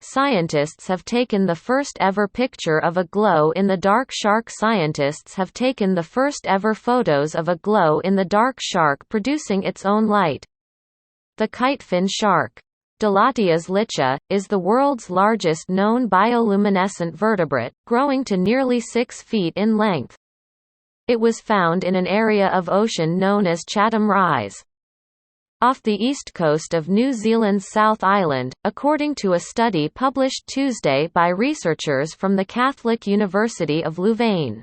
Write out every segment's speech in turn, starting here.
Scientists have taken the first ever picture of a glow-in-the-dark shark. Scientists have taken the first ever photos of a glow-in-the-dark shark producing its own light. The kitefin shark, Dilatias licha, is the world's largest known bioluminescent vertebrate, growing to nearly 6 feet in length. It was found in an area of ocean known as Chatham Rise, off the east coast of New Zealand's South Island, according to a study published Tuesday by researchers from the Catholic University of Louvain,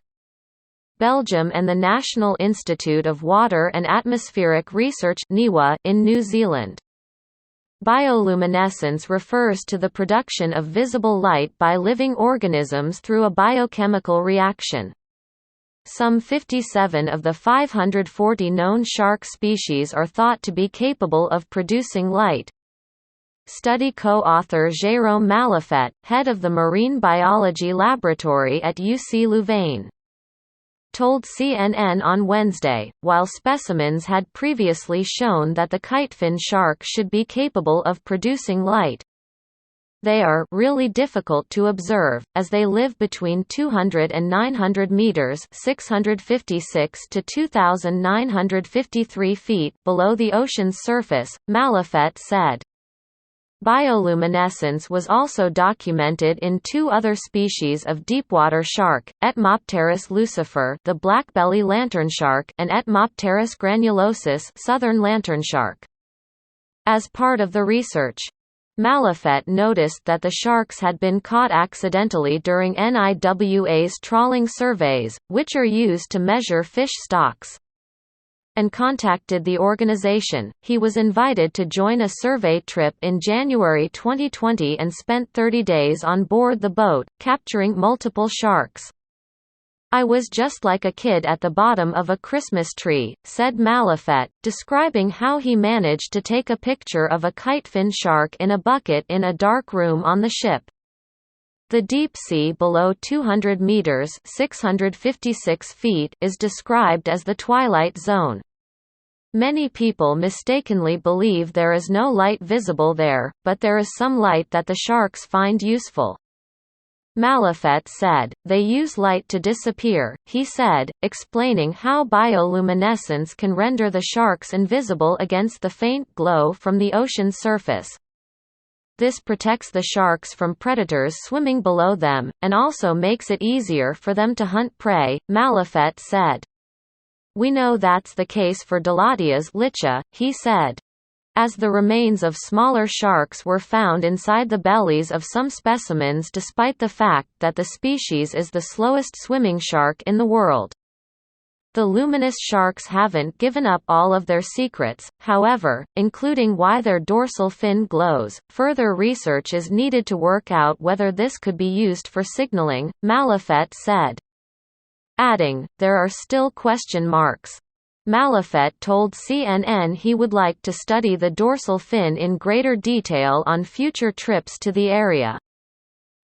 Belgium and the National Institute of Water and Atmospheric Research in New Zealand. Bioluminescence refers to the production of visible light by living organisms through a biochemical reaction. Some 57 of the 540 known shark species are thought to be capable of producing light. Study co-author Jérôme Malafet, head of the Marine Biology Laboratory at UC Louvain, told CNN on Wednesday, while specimens had previously shown that the kitefin shark should be capable of producing light, they are really difficult to observe, as they live between 200 and 900 meters (656 to 2,953 feet) below the ocean's surface, Malafet said. Bioluminescence was also documented in 2 other species of deepwater shark, Etmopteris lucifer, the blackbelly lanternshark, and Etmopteris granulosus, southern lanternshark. As part of the research, Malafet noticed that the sharks had been caught accidentally during NIWA's trawling surveys, which are used to measure fish stocks, and contacted the organization. He was invited to join a survey trip in January 2020 and spent 30 days on board the boat, capturing multiple sharks. "I was just like a kid at the bottom of a Christmas tree," said Malafet, describing how he managed to take a picture of a kitefin shark in a bucket in a dark room on the ship. The deep sea below 200 meters (656 feet) is described as the twilight zone. Many people mistakenly believe there is no light visible there, but there is some light that the sharks find useful. Malafet said, "They use light to disappear," he said, explaining how bioluminescence can render the sharks invisible against the faint glow from the ocean's surface. This protects the sharks from predators swimming below them, and also makes it easier for them to hunt prey, Malafet said. "We know that's the case for Dilatias licha," he said, as the remains of smaller sharks were found inside the bellies of some specimens despite the fact that the species is the slowest swimming shark in the world. The luminous sharks haven't given up all of their secrets, however, including why their dorsal fin glows. Further research is needed to work out whether this could be used for signaling, Malafet said, adding, "There are still question marks." Malafet told CNN he would like to study the dorsal fin in greater detail on future trips to the area,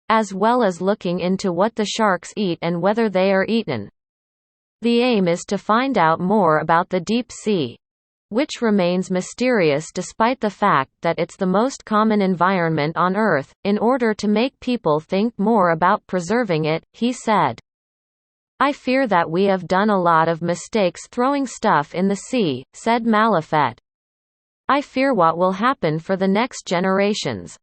as well as looking into what the sharks eat and whether they are eaten. The aim is to find out more about the deep sea, which remains mysterious despite the fact that it's the most common environment on Earth, in order to make people think more about preserving it, he said. "I fear that we have done a lot of mistakes throwing stuff in the sea," said Malafet. "I fear what will happen for the next generations."